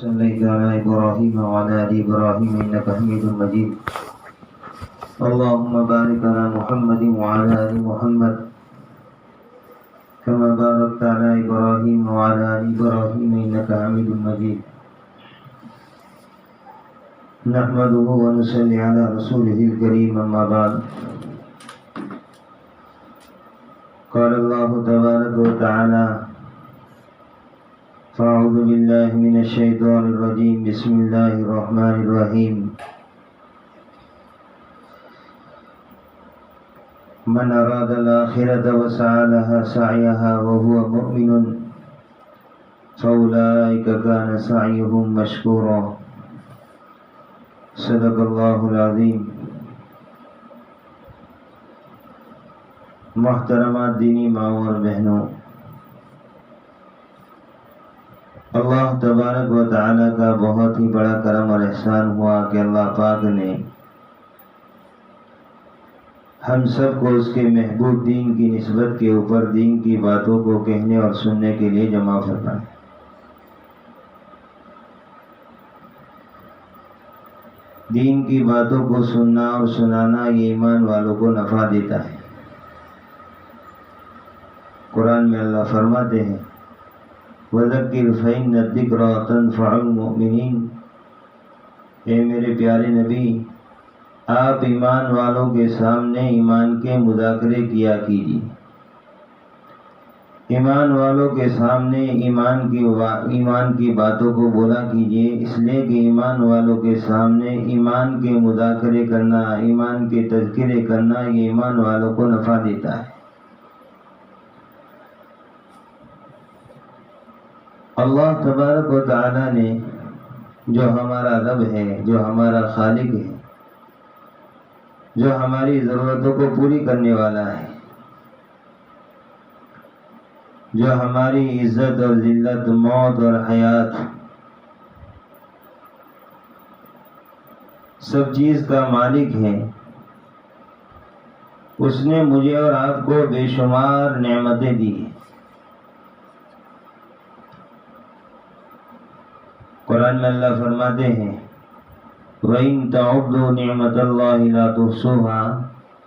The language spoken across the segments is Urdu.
صليت على إبراهيم وعلى آل إبراهيم إنك حميد مجيد. اللهم بارك على محمد وعلى آل محمد كما باركت على إبراهيم وعلى آل إبراهيم إنك حميد مجيد. نحمده ونصلي على رسوله الكريم أما بعد. قال الله تبارك وتعالى: فأعوذ بالله من الشيطان الرجيم. بسم الله الرحمن الرحيم. من أراد الآخرة وسعى لها سعيها وهو مؤمن فأولئك كان سعيهم مشكورا. صدق الله العظيم. محترمات دینی ماؤں اور بہنوں، اللہ تبارک و تعالیٰ کا بہت ہی بڑا کرم اور احسان ہوا کہ اللہ پاک نے ہم سب کو اس کے محبوب دین کی نسبت کے اوپر دین کی باتوں کو کہنے اور سننے کے لیے جمع فرمایا. دین کی باتوں کو سننا اور سنانا یہ ایمان والوں کو نفع دیتا ہے. قرآن میں اللہ فرماتے ہیں: وَذَكِّرْ فَإِنَّ الذِّكْرَىٰ تَنفَعُ الْمُؤْمِنِينَ. اے میرے پیارے نبی، آپ ایمان والوں کے سامنے ایمان کے مذاکرے کیا کیجیے. ایمان والوں کے سامنے ایمان کی باتوں کو بولا کیجیے، اس لیے کہ ایمان والوں کے سامنے ایمان کے مذاکرے کرنا، ایمان کے تذکرے کرنا، یہ ایمان والوں کو نفع دیتا ہے. اللہ تبارک و تعالی نے جو ہمارا رب ہے، جو ہمارا خالق ہے، جو ہماری ضرورتوں کو پوری کرنے والا ہے، جو ہماری عزت اور ذلت، موت اور حیات، سب چیز کا مالک ہے، اس نے مجھے اور آپ کو بے شمار نعمتیں دی ہیں. قرآن میں اللہ فرماتے ہیں: وَإِن تَعُدُّوا نِعْمَتَ اللَّهِ لَا تُحْصُوهَا.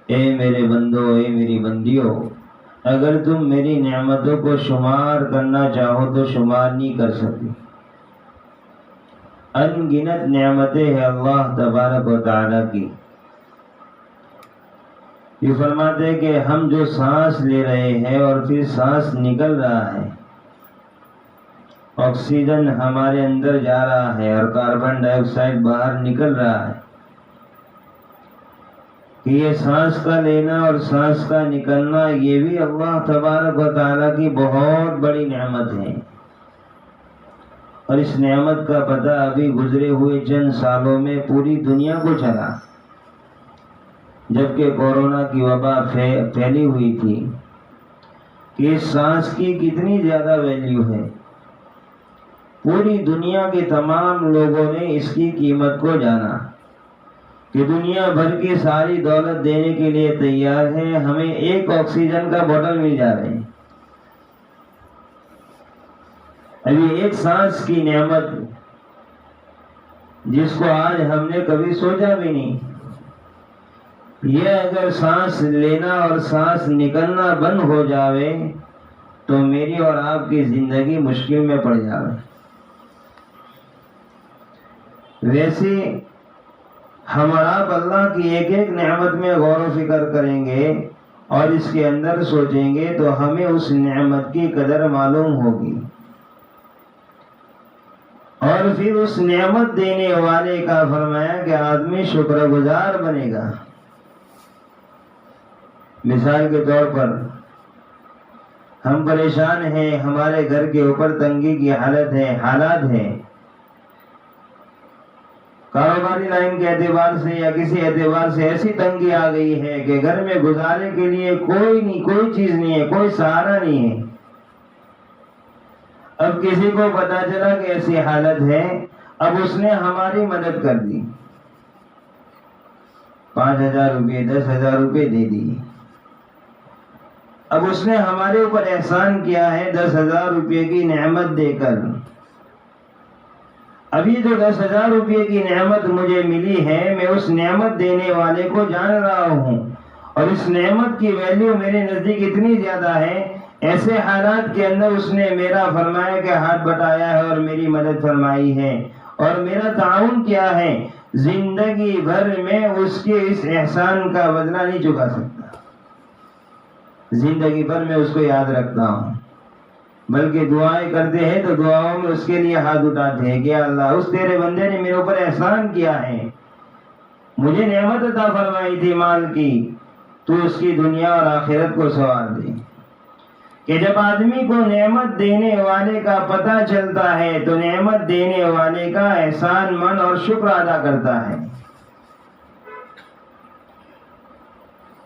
اے میرے بندو، اے میری بندیوں، اگر تم میری نعمتوں کو شمار کرنا چاہو تو شمار نہیں کر سکتے. ان گنت نعمتیں ہیں اللہ تبارک و تعالیٰ کی. یہ فرماتے ہیں کہ ہم جو سانس لے رہے ہیں اور پھر سانس نکل رہا ہے، آکسیجن ہمارے اندر جا رہا ہے اور کاربن ڈائی آکسائڈ باہر نکل رہا ہے، کہ یہ سانس کا لینا اور سانس کا نکلنا یہ بھی اللہ تبارک و تعالیٰ کی بہت بڑی نعمت ہے. اور اس نعمت کا پتہ ابھی گزرے ہوئے چند سالوں میں پوری دنیا کو چلا، جبکہ کورونا کی وبا پھیلی ہوئی تھی، کہ اس سانس کی کتنی زیادہ ویلیو ہے. پوری دنیا کے تمام لوگوں نے اس کی قیمت کو جانا کہ دنیا بھر کی ساری دولت دینے کے لیے تیار ہے، ہمیں ایک آکسیجن کا بوتل مل جائے. ابھی ایک سانس کی نعمت جس کو آج ہم نے کبھی سوچا بھی نہیں، یہ اگر سانس لینا اور سانس نکلنا بند ہو جاوے تو میری اور آپ کی زندگی مشکل میں پڑ جاوے. ویسے ہم اور آپ اللہ کی ایک ایک نعمت میں غور و فکر کریں گے اور اس کے اندر سوچیں گے تو ہمیں اس نعمت کی قدر معلوم ہوگی، اور پھر اس نعمت دینے والے کا فرمایا کہ آدمی شکر گزار بنے گا. مثال کے طور پر ہم پریشان ہیں، ہمارے گھر کے اوپر تنگی کی حالات ہیں، کاروباری لائن کے اعتبار سے یا کسی اعتبار سے ایسی تنگی آ گئی ہے کہ گھر میں گزارے کے لیے کوئی چیز نہیں ہے، کوئی سہارا نہیں ہے. اب کسی کو پتا چلا کہ ایسی حالت ہے، اب اس نے ہماری مدد کر دی، 5,000 روپے 10,000 روپے دے دی. اب اس نے ہمارے اوپر احسان کیا ہے 10,000 روپے کی نعمت دے کر. ابھی جو 10,000 روپے کی نعمت مجھے ملی ہے، میں اس نعمت دینے والے کو جان رہا ہوں، اور اس نعمت کی ویلیو میرے نزدیک اتنی زیادہ ہے، ایسے حالات کے اندر اس نے میرا فرمایا کہ ہاتھ بٹایا ہے اور میری مدد فرمائی ہے اور میرا تعاون کیا ہے، زندگی بھر میں اس کے اس احسان کا بدلہ نہیں چکا سکتا، زندگی بھر میں اس کو یاد رکھتا ہوں، بلکہ دعائیں کرتے ہیں تو دعاؤں میں اس کے لیے ہاتھ اٹھاتے ہیں کہ اللہ اس تیرے بندے نے میرے اوپر احسان کیا ہے، مجھے نعمت عطا فرمائی تھی مال کی، تو اس کی دنیا اور آخرت کو سوار دے۔ کہ جب آدمی کو نعمت دینے والے کا پتہ چلتا ہے تو نعمت دینے والے کا احسان من اور شکر ادا کرتا ہے۔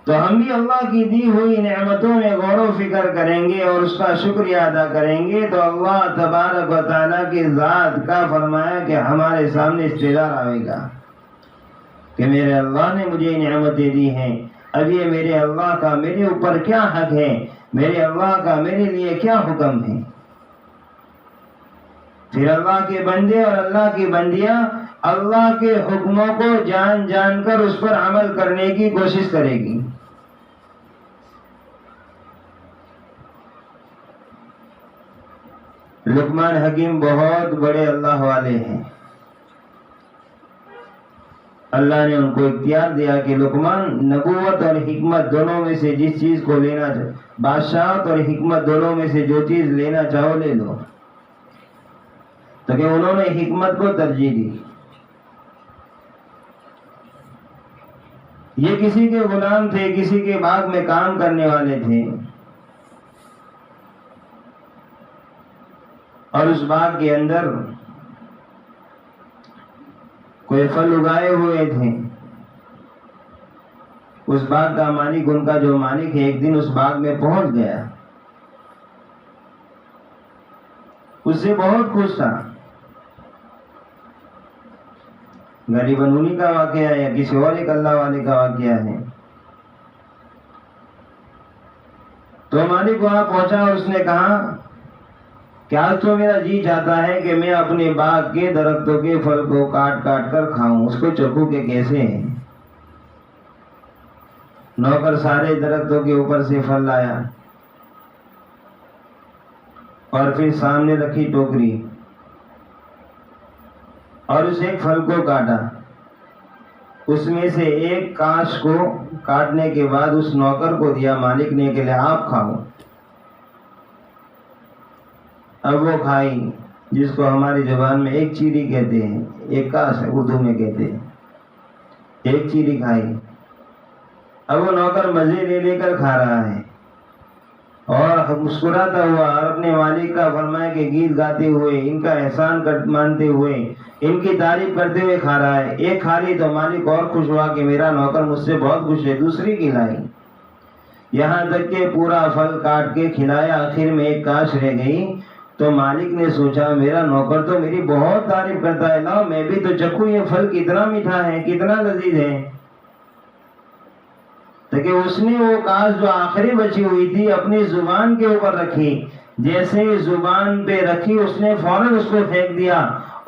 تو ہم بھی اللہ کی دی ہوئی نعمتوں میں غور و فکر کریں گے اور اس کا شکریہ ادا کریں گے تو اللہ تبارک و تعالیٰ کی ذات کا فرمایا کہ ہمارے سامنے استعداد آئے گا کہ میرے اللہ نے مجھے نعمتیں دی ہیں، اب یہ میرے اللہ کا میرے اوپر کیا حق ہے، میرے اللہ کا میرے لیے کیا حکم ہے۔ پھر اللہ کے بندے اور اللہ کی بندیاں اللہ کے حکموں کو جان جان کر اس پر عمل کرنے کی کوشش کرے گی۔ لقمان حکیم بہت بڑے اللہ والے ہیں، اللہ نے ان کو اختیار دیا کہ لقمان نبوت اور حکمت دونوں میں سے جس چیز کو لینا چاہو، بادشاہت اور حکمت دونوں میں سے جو چیز لینا چاہو لے لو، تو کہ انہوں نے حکمت کو ترجیح دی۔ یہ کسی کے غلام تھے، کسی کے باغ میں کام کرنے والے تھے، اور اس باغ کے اندر کوئی پھل اگائے ہوئے تھے۔ اس باغ کا مالک، ان کا جو مالک ہے، ایک دن اس باغ میں پہنچ گیا، اس سے بہت خوش تھا۔ غریباً انہی کا واقعہ ہے یا کسی اور ایک اللہ والے کا واقعہ ہے۔ تو مالک وہاں پہنچا اور اس نے کہا کہ آج تو میرا جی چاہتا ہے کہ میں اپنے باغ کے درختوں کے پھل کو کاٹ کاٹ کر کھاؤں، اس کو چکھوں کہ کیسے ہیں۔ نوکر سارے درختوں کے اوپر سے پھل لایا اور پھر سامنے رکھی ٹوکری اور اس ایک پھل کو کاٹا، اس میں سے ایک کاش کو کاٹنے کے بعد اس نوکر کو دیا مالک نے کہ لے آپ کھاؤ۔ اب وہ کھائی، جس کو ہماری زبان میں ایک چیری کہتے ہیں، ایک کاش اردو میں کہتے ہیں، ایک چیری کھائی۔ اب وہ نوکر مزے لے لے کر کھا رہا ہے اور مسکراتا ہوا اور اپنے مالک کا فرمایا کہ گیت گاتے ہوئے، ان کا احسان مانتے ہوئے، ان کی تعریف کرتے ہوئے کھا رہا ہے۔ ایک کھا لی تو مالک اور خوش ہوا کہ میرا نوکر مجھ سے بہت خوش ہے، دوسری کھلائی، یہاں تک کہ پورا پھل کاٹ کے کھلایا، آخر میں ایک کاش رہ گئی۔ تو مالک نے سوچا میرا نوکر تو میری بہت تعریف کرتا ہے، لاؤ میں بھی تو چکھوں یہ پھل کتنا میٹھا ہے، کتنا لذیذ ہے۔ تو کہ اس نے وہ کاش جو آخری بچی ہوئی تھی اپنی زبان کے اوپر رکھی، جیسے زبان پہ رکھی اس نے فوراً اس کو پھینک دیا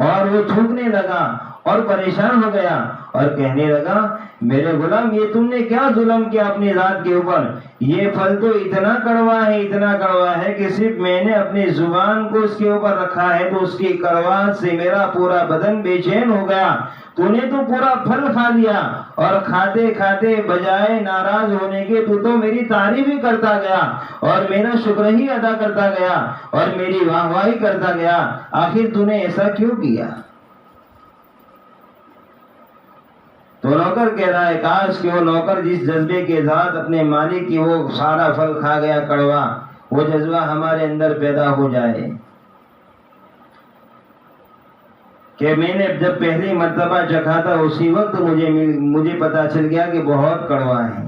اور وہ تھوکنے لگا اور پریشان ہو گیا اور کہنے لگا میرے غلام یہ تم نے کیا ظلم کیا اپنی ذات کے اوپر، یہ پھل تو اتنا کڑوا ہے، اتنا کڑوا ہے کہ صرف میں نے اپنی زبان کو اس کے اوپر رکھا ہے تو اس کی کڑواہٹ سے میرا پورا بدن بے چین ہو گیا، تو نے تو پورا پھل کھا لیا اور کھاتے کھاتے بجائے ناراض ہونے کے تو میری تعریف ہی کرتا گیا اور میرا شکر ہی ادا کرتا گیا اور میری واہ واہی کرتا گیا، آخر تو نے ایسا کیوں کیا؟ تو نوکر کہہ رہا ہے کاش کہ وہ نوکر جس جذبے کے ساتھ اپنے مالک کی وہ سارا پھل کھا گیا کڑوا، وہ جذبہ ہمارے اندر پیدا ہو جائے کہ میں نے جب پہلی مرتبہ چکھا تھا اسی وقت مجھے پتا چل گیا کہ بہت کڑوا ہے،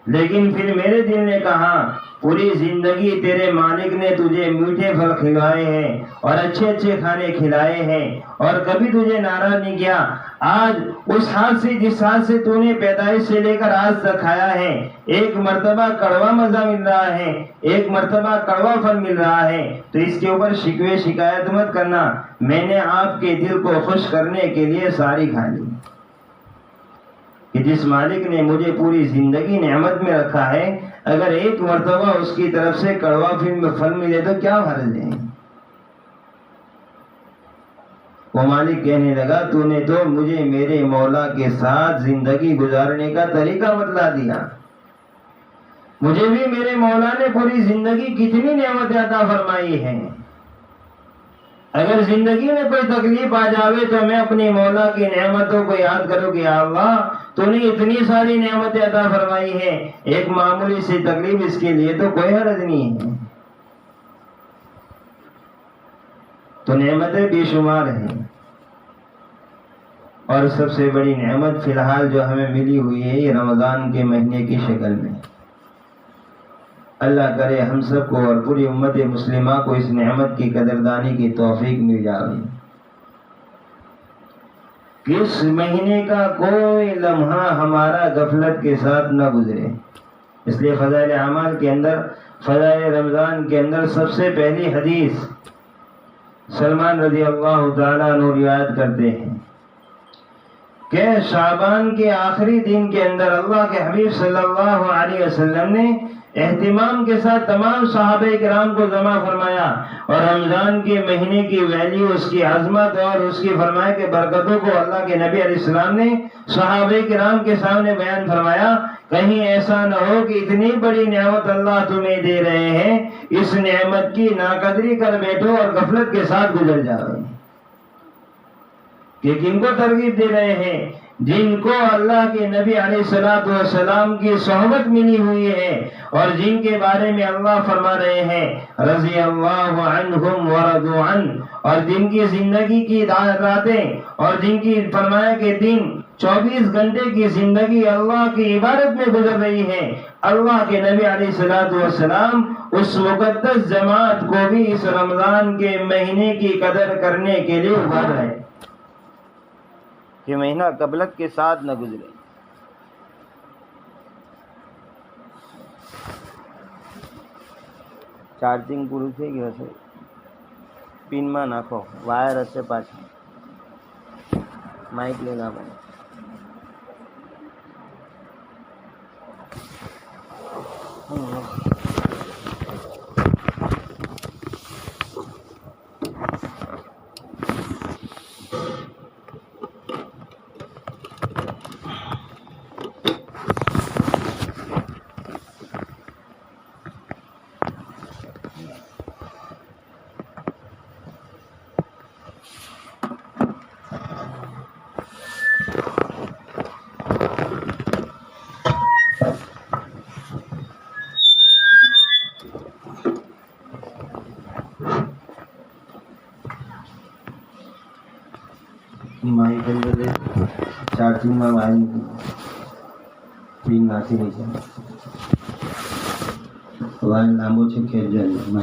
لیکن پھر میرے دل نے کہا پوری زندگی تیرے مالک نے تجھے میٹھے پھل کھلائے ہیں اور اچھے اچھے کھانے کھلائے ہیں اور کبھی تجھے ناراض نہیں کیا. آج اس ہاتھ سے جس ہاتھ سے تو نے پیدائش سے لے کر آج تک کھایا ہے، ایک مرتبہ کڑوا مزہ مل رہا ہے، ایک مرتبہ کڑوا پھل مل رہا ہے، تو اس کے اوپر شکوے شکایت مت کرنا. میں نے آپ کے دل کو خوش کرنے کے لیے ساری کھا لی. کہ جس مالک نے مجھے پوری زندگی نعمت میں رکھا ہے، اگر ایک مرتبہ اس کی طرف سے کڑوا پھل ملے تو کیا حرج ہے. وہ مالک کہنے لگا تو نے تو مجھے میرے مولا کے ساتھ زندگی گزارنے کا طریقہ بتلا دیا. مجھے بھی میرے مولا نے پوری زندگی کتنی نعمتیں عطا فرمائی ہیں. اگر زندگی میں کوئی تکلیف آ جاوے تو میں اپنی مولا کی نعمتوں کو یاد کروں کہ یا اللہ تو نے اتنی ساری نعمتیں عطا فرمائی ہیں، ایک معمولی سی تکلیف اس کے لیے تو کوئی حرج نہیں ہے. تو نعمتیں بے شمار ہیں، اور سب سے بڑی نعمت فی الحال جو ہمیں ملی ہوئی ہے یہ رمضان کے مہینے کی شکل میں. اللہ کرے ہم سب کو اور پوری امت مسلمہ کو اس نعمت کی قدردانی کی توفیق مل جائے. کہ اس مہینے کا کوئی لمحہ ہمارا غفلت کے ساتھ نہ گزرے. اس لیے فضائل اعمال کے اندر، فضائل رمضان کے اندر سب سے پہلی حدیث سلمان رضی اللہ تعالیٰ عنہ روایت کرتے ہیں کہ شعبان کے آخری دن کے اندر اللہ کے حبیب صلی اللہ علیہ وسلم نے اہتمام کے ساتھ تمام صحابہ کرام کو جمع فرمایا اور رمضان کے مہینے کی ویلیو، اس کی عظمت اور اس کی فرمائے کے برکتوں کو اللہ کے نبی علیہ السلام نے صحابہ کرام کے سامنے بیان فرمایا. کہیں ایسا نہ ہو کہ اتنی بڑی نعمت اللہ تمہیں دے رہے ہیں، اس نعمت کی ناقدری کر بیٹھو اور غفلت کے ساتھ گزر جاؤ. کہ کن کو ترغیب دے رہے ہیں؟ جن کو اللہ کے نبی علیہ الصلوۃ والسلام کی صحبت ملی ہوئی ہے اور جن کے بارے میں اللہ فرما رہے ہیں رضی اللہ عنہم ورضوا عنہ، اور جن کی زندگی کی راتیں اور جن کی فرمایا کہ دن 24 گھنٹے کی زندگی اللہ کی عبادت میں گزر رہی ہے. اللہ کے نبی علیہ الصلوۃ والسلام اس مقدس جماعت کو بھی اس رمضان کے مہینے کی قدر کرنے کے لیے ابھار رہے ہیں. یہ مہینہ غفلت کے ساتھ نہ گزرے. ચાર્જિંગ પૂરું થઈ ગયું હશે, પિનમાં નાખો, વાયર હશે પાછી, માઇક લઈને આપણે. ચાર્જિંગ માં વાયર પિન નાખી રહી છે, વાયર લાંબો છે ખેંચ જાય.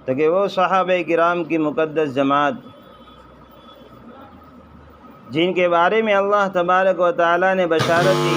تو کہ وہ صحابہ کرام کی مقدس جماعت جن کے بارے میں اللہ تبارک و تعالیٰ نے بشارت دی،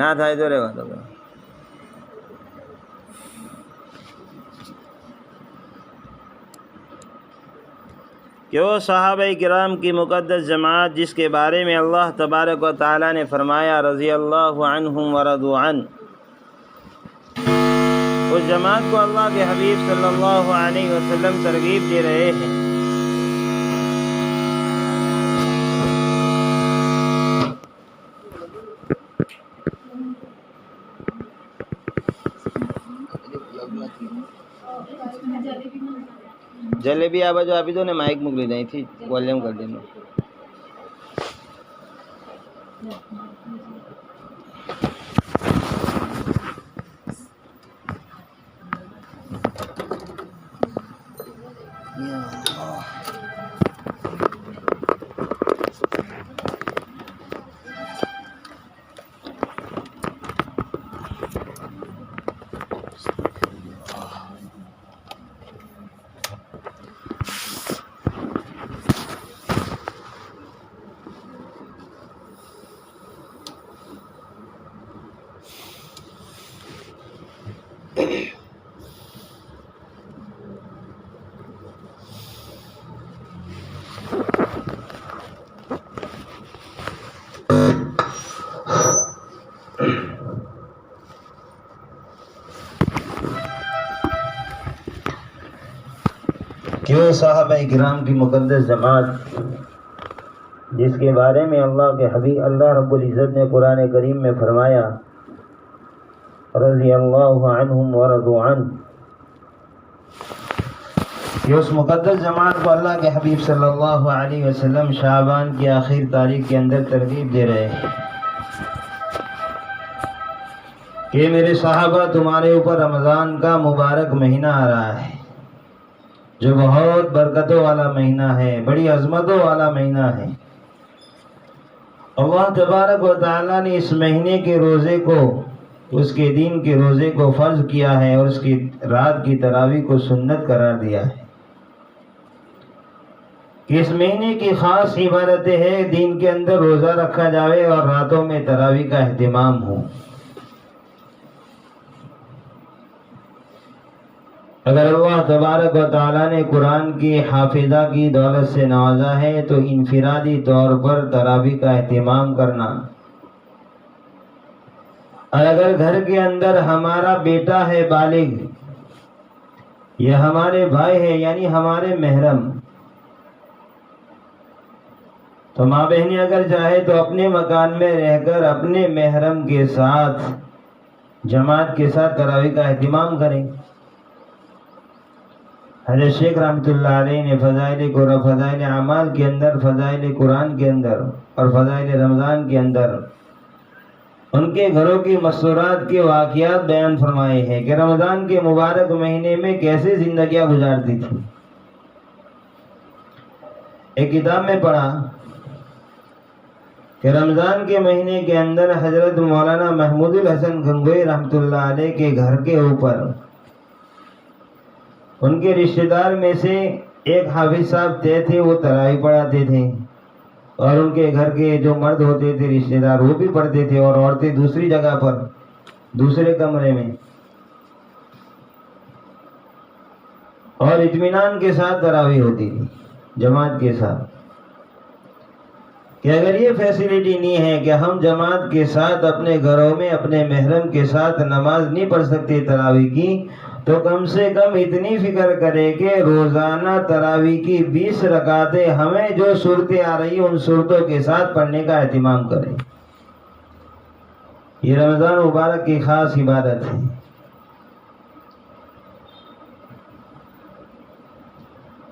ના થાય તો રહેવા દો. کہ وہ صحابہ کرام کی مقدس جماعت جس کے بارے میں اللہ تبارک و تعالیٰ نے فرمایا رضی اللہ عنہم ورضوا عنہ، اس جماعت کو اللہ کے حبیب صلی اللہ علیہ وسلم ترغیب دے رہے ہیں۔ جلیبی આ બાજુ આપી દો ને, માઇક મોકલી દે, અહીંથી વોલ્યુમ કરી દેનો. کیوں صحابہ کرام کی مقدس جماعت جس کے بارے میں اللہ کے حبیب اللہ رب العزت نے قرآن کریم میں فرمایا رضی اللہ عنہم ورضوا عنہ، کہ اس مقدس جماعت کو اللہ کے حبیب صلی اللہ علیہ وسلم شعبان کی آخر تاریخ کے اندر ترغیب دے رہے ہیں کہ میرے صحابہ تمہارے اوپر رمضان کا مبارک مہینہ آ رہا ہے، جو بہت برکتوں والا مہینہ ہے، بڑی عظمتوں والا مہینہ ہے۔ اللہ تبارک و تعالیٰ نے اس مہینے کے روزے کو، اس کے دن کے روزے کو فرض کیا ہے اور اس کی رات کی تراویح کو سنت قرار دیا ہے۔ کہ اس مہینے کی خاص عبادتیں ہیں، دن کے اندر روزہ رکھا جائے اور راتوں میں تراویح کا اہتمام ہو۔ اگر اللہ تبارک و تعالیٰ نے قرآن کی حافظہ کی دولت سے نوازا ہے تو انفرادی طور پر تراویح کا اہتمام کرنا، اور اگر گھر کے اندر ہمارا بیٹا ہے بالغ یا ہمارے بھائی ہے یعنی ہمارے محرم، تو ماں بہنیں اگر چاہے تو اپنے مکان میں رہ کر اپنے محرم کے ساتھ جماعت کے ساتھ تراویح کا اہتمام کریں۔ حضرت شیخ رحمۃ اللہ علیہ نے فضائل اعمال کے اندر، فضائل قرآن کے اندر اور فضائل رمضان کے اندر ان کے گھروں کی مسرات کے واقعات بیان فرمائے ہیں کہ رمضان کے مبارک مہینے میں کیسے زندگیاں گزارتی تھی۔ ایک کتاب میں پڑھا کہ رمضان کے مہینے کے اندر حضرت مولانا محمود الحسن گنگوئی رحمۃ اللہ علیہ کے گھر کے اوپر ان کے رشتہ دار میں سے ایک حافظ صاحب تھے، وہ تراویح پڑھاتے تھے، اور ان کے گھر کے جو مرد ہوتے تھے رشتہ دار وہ بھی پڑھتے تھے، اور عورتیں دوسری جگہ پر دوسرے کمرے میں، اور اطمینان کے ساتھ تراویح ہوتی تھی جماعت کے ساتھ۔ کہ اگر یہ فیسلٹی نہیں ہے کہ ہم جماعت کے ساتھ اپنے گھروں میں اپنے محرم کے ساتھ نماز نہیں پڑھ سکتے تراویح کی، تو کم سے کم اتنی فکر کرے کہ روزانہ تراویح کی 20 رکعتیں ہمیں جو صورتیں آ رہی ہیں ان صورتوں کے ساتھ پڑھنے کا اہتمام کریں۔ یہ رمضان مبارک کی خاص عبادت ہے۔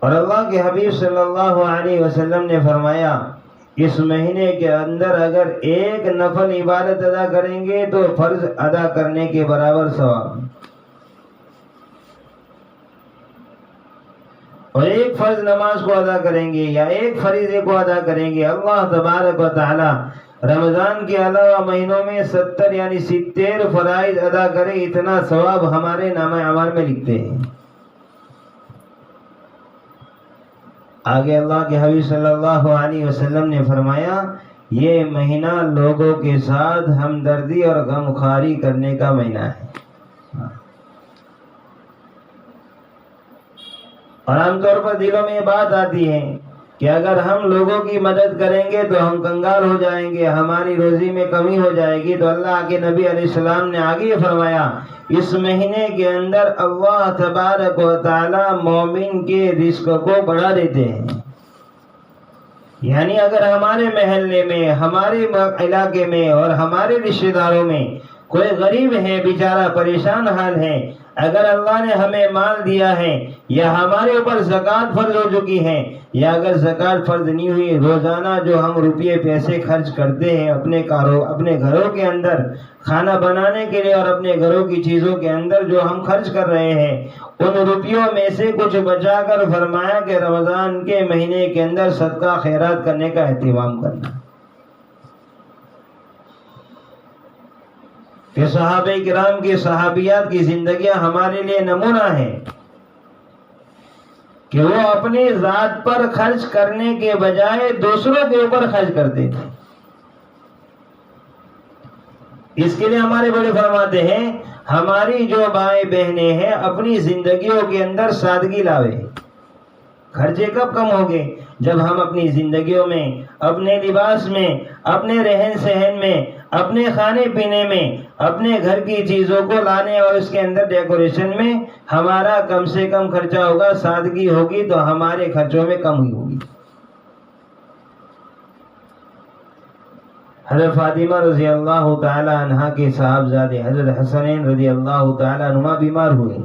اور اللہ کے حبیب صلی اللہ علیہ وسلم نے فرمایا اس مہینے کے اندر اگر ایک نفل عبادت ادا کریں گے تو فرض ادا کرنے کے برابر ثواب، اور ایک فرض نماز کو ادا کریں گے یا ایک فریضے کو ادا کریں گے، اللہ تبارک و تعالی رمضان کے علاوہ مہینوں میں 70 یعنی 70 فرائض ادا کرے، اتنا ثواب ہمارے نامہ اعمال میں لکھتے ہیں۔ آگے اللہ کے حبیب صلی اللہ علیہ وسلم نے فرمایا یہ مہینہ لوگوں کے ساتھ ہمدردی اور غمخواری کرنے کا مہینہ ہے۔ اور عام طور پر دلوں میں یہ بات آتی ہے کہ اگر ہم لوگوں کی مدد کریں گے تو ہم کنگال ہو جائیں گے، ہماری روزی میں کمی ہو جائے گی۔ تو اللہ کے نبی علیہ السلام نے آگے فرمایا اس مہینے کے اندر اللہ تبارک و تعالی مومن کے رزق کو بڑھا دیتے ہیں۔ یعنی اگر ہمارے محلے میں، ہمارے علاقے میں اور ہمارے رشتہ داروں میں کوئی غریب ہے، بیچارہ پریشان حال ہے، اگر اللہ نے ہمیں مال دیا ہے یا ہمارے اوپر زکوٰۃ فرض ہو چکی ہے، یا اگر زکوٰۃ فرض نہیں ہوئی، روزانہ جو ہم روپیے پیسے خرچ کرتے ہیں اپنے گھروں کے اندر کھانا بنانے کے لیے اور اپنے گھروں کی چیزوں کے اندر جو ہم خرچ کر رہے ہیں، ان روپیوں میں سے کچھ بچا کر فرمایا کہ رمضان کے مہینے کے اندر صدقہ خیرات کرنے کا اہتمام کرنا۔ کہ صحابہ کرام کی صحابیات کی زندگیاں ہمارے لیے نمونہ ہیں کہ وہ اپنی ذات پر خرچ کرنے کے بجائے دوسروں کے اوپر خرچ کرتے تھے۔ اس کے لیے ہمارے بڑے فرماتے ہیں ہماری جو بھائی بہنیں ہیں اپنی زندگیوں کے اندر سادگی لاوے۔ خرچے کب کم ہوگے؟ جب ہم اپنی زندگیوں میں، اپنے لباس میں، اپنے رہن سہن میں، اپنے کھانے پینے میں، اپنے گھر کی چیزوں کو لانے اور اس کے اندر ڈیکوریشن میں ہمارا کم سے کم خرچہ ہوگا، سادگی ہوگی تو ہمارے خرچوں میں کم ہی ہوگی۔ حضرت فاطمہ رضی اللہ تعالی عنہا کے صاحبزادے حضرت حسنین رضی اللہ تعالی عنہما بیمار ہوئے۔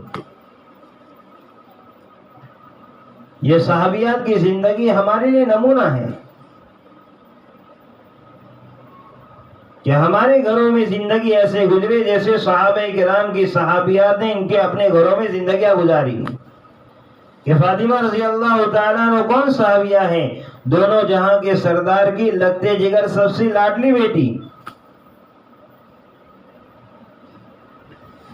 یہ صحابیات کی زندگی ہمارے لیے نمونہ ہے کہ ہمارے گھروں میں زندگی ایسے گزرے جیسے صحابہ کرام کی صحابیات نے ان کے اپنے گھروں میں زندگیاں گزاری۔ کہ فاطمہ رضی اللہ تعالیٰ عنہ کون صحابیہ ہیں؟ دونوں جہاں کے سردار کی لگتے جگر سب سے لاڈلی بیٹی،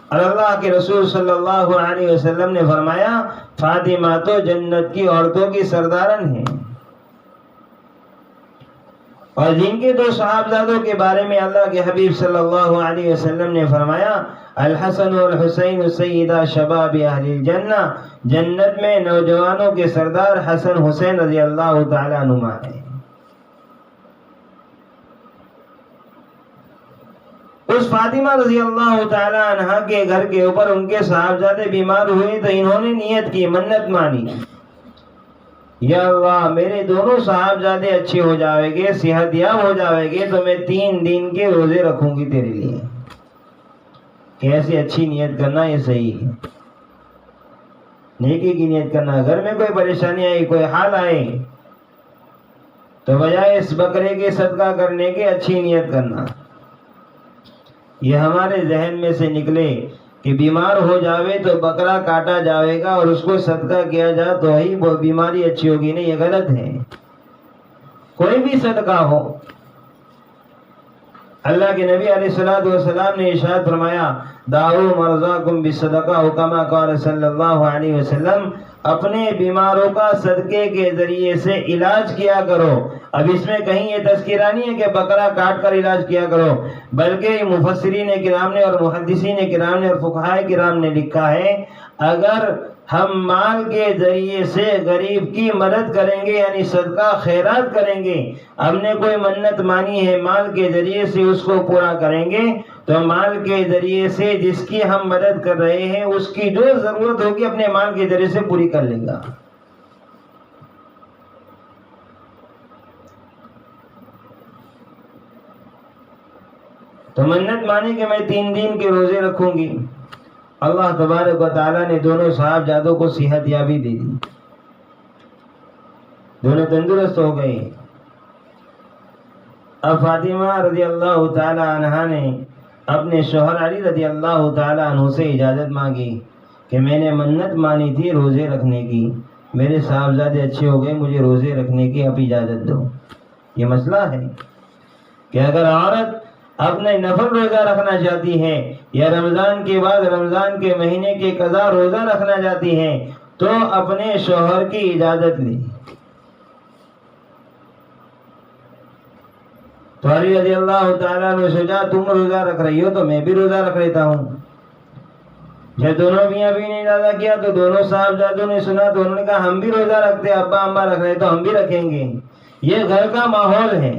اور اللہ کے رسول صلی اللہ علیہ وسلم نے فرمایا فاطمہ تو جنت کی عورتوں کی سردارن ہیں۔ اور جن کے دو صحابزادوں کے بارے میں اللہ کے حبیب صلی اللہ علیہ وسلم نے فرمایا الحسن والحسین سیدہ شباب اہل الجنہ، جنت میں نوجوانوں کے سردار حسن حسین رضی اللہ تعالی عنہما ہیں۔ اس فاطمہ رضی اللہ تعالی عنہا کے گھر کے اوپر ان کے صاحبزادے بیمار ہوئے تو انہوں نے نیت کی، منت مانی، یا اللہ میرے دونوں صاحبزادے اچھے ہو جاوے گے، صحت یاب ہو جاوے گے تو میں 3 دن کے روزے رکھوں گی تیرے لیے۔ کیسے اچھی نیت کرنا، یہ صحیح ہے، نیکی کی نیت کرنا۔ گھر میں کوئی پریشانی آئی، کوئی حال آئے تو بجائے اس بکرے کے صدقہ کرنے کے اچھی نیت کرنا۔ یہ ہمارے ذہن میں سے نکلے کہ بیمار ہو جاوے تو بکرا کاٹا جاوے گا اور اس کو صدقہ کیا جائے تو ہی وہ بیماری اچھی ہوگی، نہیں، یہ غلط ہے۔ کوئی بھی صدقہ ہو، اللہ کے نبی علیہ الصلوۃ والسلام نے ارشاد فرمایا داؤ مرضاکم بالصدقہ، کما قال صلی اللہ علیہ وسلم، اپنے بیماروں کا صدقے کے ذریعے سے علاج کیا کرو۔ اب اس میں کہیں یہ تذکرہ نہیں ہے کہ بکرا کاٹ کر علاج کیا کرو، بلکہ مفسرین کرام نے اور محدثین کرام نے اور فقہاء کرام نے لکھا ہے اگر ہم مال کے ذریعے سے غریب کی مدد کریں گے، یعنی صدقہ خیرات کریں گے، ہم نے کوئی منت مانی ہے مال کے ذریعے سے اس کو پورا کریں گے تو مال کے ذریعے سے جس کی ہم مدد کر رہے ہیں اس کی جو ضرورت ہوگی اپنے مال کے ذریعے سے پوری کر لے گا۔ تو منت مانی کہ میں 3 دن کے روزے رکھوں گی، اللہ تبارک و تعالیٰ نے دونوں صاحبزادوں کو صحت یابی دے دی، دونوں تندرست ہو گئے۔ اب فاطمہ رضی اللہ تعالی عنہا نے اپنے شوہر علی رضی اللہ تعالی عنہ سے اجازت مانگی کہ میں نے منت مانی تھی روزے رکھنے کی، میرے صاحبزادے اچھے ہو گئے، مجھے روزے رکھنے کی اب اجازت دو۔ یہ مسئلہ ہے کہ اگر عورت اپنے نفل روزہ رکھنا چاہتی ہے یا رمضان کے بعد رمضان کے مہینے کے قضا روزہ رکھنا چاہتی ہے تو اپنے شوہر کی اجازت لے۔ تو علی رضی اللہ تعالیٰ نے سوچا تم روزہ رکھ رہی ہو تو میں بھی روزہ رکھ لیتا ہوں، جب دونوں میاں بیوی نے ارادہ کیا تو دونوں صاحبزادوں نے سنا تو انہوں نے کہا ہم بھی روزہ رکھتے ہیں، ابا اماں رکھ رہے تو ہم بھی رکھیں گے۔ یہ گھر کا ماحول ہے۔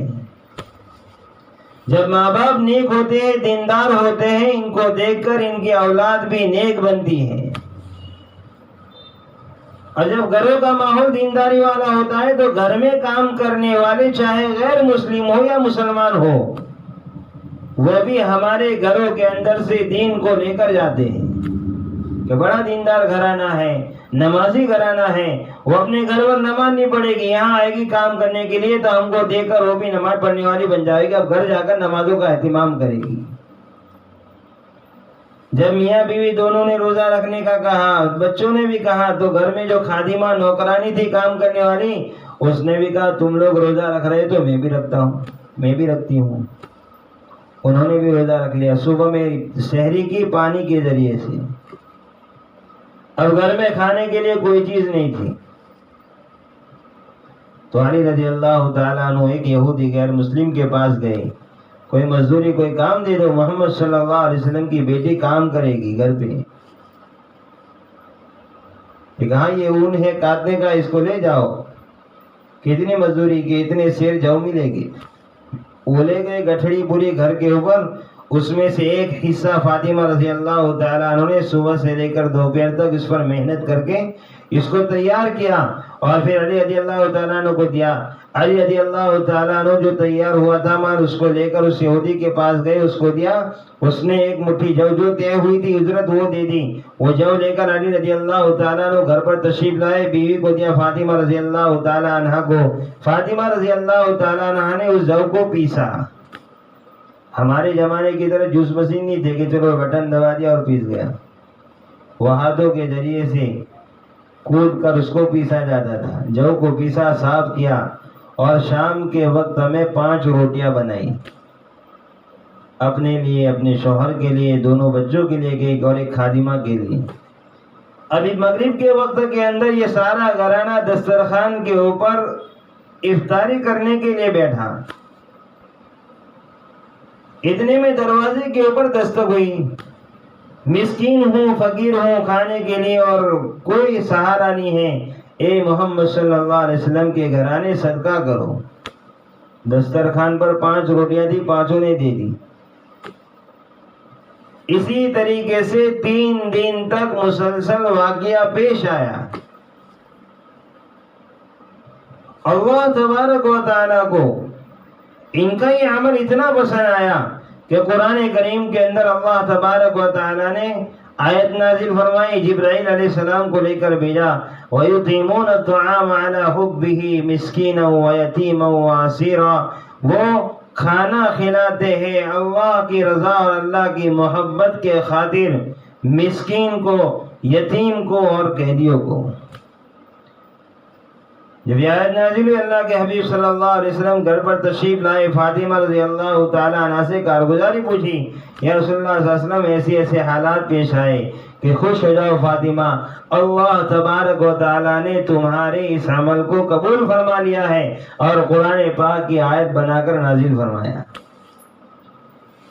جب ماں باپ نیک ہوتے ہیں، دیندار ہوتے ہیں، ان کو دیکھ کر ان کی اولاد بھی نیک بنتی ہے۔ اور جب گھروں کا ماحول دینداری والا ہوتا ہے تو گھر میں کام کرنے والے چاہے غیر مسلم ہو یا مسلمان ہو، وہ بھی ہمارے گھروں کے اندر سے دین کو لے کر جاتے ہیں کہ بڑا دیندار گھرانہ ہے، نمازی گھرانہ ہے، وہ اپنے گھر پر نماز نہیں پڑھے گی، یہاں آئے گی کام کرنے کے لیے تو ہم کو دیکھ کر وہ بھی نماز پڑھنے والی بن جائے گی، اب گھر جا کر نمازوں کا اہتمام کرے گی۔ جب میاں بیوی دونوں نے روزہ رکھنے کا کہا، بچوں نے بھی کہا، تو گھر میں جو خادمہ نوکرانی تھی کام کرنے والی، اس نے بھی کہا تم لوگ روزہ رکھ رہے تو میں بھی رکھتا ہوں، میں بھی رکھتی ہوں۔ انہوں نے بھی روزہ رکھ لیا، صبح میں سحری کی پانی کے ذریعے سے۔ اب گھر میں کھانے کے لیے کوئی چیز نہیں تھی تو علی رضی اللہ تعالیٰ عنہ ایک یہودی غیر مسلم کے پاس گئے، کوئی مزدوری کوئی کام دے دو، محمد صلی اللہ علیہ وسلم کی بیٹی کام کرے گی گھر پہ۔ کہا یہ اون ہے کاٹنے کا، اس کو لے جاؤ، کتنی مزدوری کی، اتنے سیر جو ملے گی۔ وہ لے گئے گٹھڑی پوری گھر کے اوپر، اس میں سے ایک حصہ فاطمہ رضی اللہ تعالیٰ عنہ نے صبح سے لے کر دوپہر تک اس پر محنت کر کے اس کو تیار کیا اور پھر علی رضی اللہ تعالیٰ عنہ کو دیا۔ علی رضی اللہ تعالیٰ عنہ جو تیار ہوا تھا مال، اس کو لے کر اس یہودی کے پاس گئے، اس کو دیا۔ اس نے ایک مٹھی جو طے ہوئی تھی اجرت وہ دے دی۔ وہ جو لے کر علی رضی اللہ تعالیٰ عنہ گھر پر تشریف لائے، بیوی کو دیا فاطمہ رضی اللہ تعالیٰ عنہ کو۔ فاطمہ رضی اللہ تعالیٰ عنہ نے اس جو کو پیسا۔ ہمارے زمانے کی طرح جوس مشین نہیں تھے کہ چلو بٹن دبا دیا اور پیس گیا، وہ ہاتھوں کے ذریعے سے کود کر اس کو پیسا جاتا تھا۔ جو کو پیسا، صاف کیا اور شام کے وقت ہمیں 5 روٹیاں بنائی، اپنے لیے، اپنے شوہر کے لیے، دونوں بچوں کے لیے اور ایک خادمہ کے لیے۔ ابھی مغرب کے وقت کے اندر یہ سارا گھرانہ دسترخوان کے اوپر افطاری کرنے کے لیے بیٹھا۔ اتنے میں دروازے کے اوپر دستک ہوئی، مسکین ہوں، فقیر ہوں، کھانے کے لیے اور کوئی سہارا نہیں ہے، اے محمد صلی اللہ علیہ وسلم کے گھرانے صدقہ کرو۔ دسترخوان پر 5 روٹیاں تھی، 5 نے دے دی۔ اسی طریقے سے 3 دن تک مسلسل واقعہ پیش آیا۔ اللہ تبارک و تعالیٰ کو ان کا یہ عمل اتنا پسند آیا کہ قرآن کریم کے اندر اللہ تبارک و تعالیٰ نے آیت نازل فرمائی، جبرائیل علیہ السلام کو لے کر بھیجا، وَيُطْعِمُونَ الطَّعَامَ عَلَى حُبِّهِ مِسْكِينًا وَيَتِيمًا وَأَسِيرًا، وہ کھانا کھلاتے ہیں اللہ کی رضا اور اللہ کی محبت کے خاطر، مسکین کو، یتیم کو اور قیدیوں کو۔ جب یہ آیت نازل ہوئی، اللہ کے حبیب صلی اللہ علیہ وسلم گھر پر تشریف لائے، فاطمہ رضی اللہ تعالیٰ عنہ سے کارگزاری پوچھی، یا رسول اللہ صلی اللہ علیہ وسلم ایسے ایسے حالات پیش آئے کہ خوش ہو جاؤ فاطمہ، اللہ تبارک و تعالیٰ نے تمہارے اس عمل کو قبول فرما لیا ہے اور قرآن پاک کی آیت بنا کر نازل فرمایا۔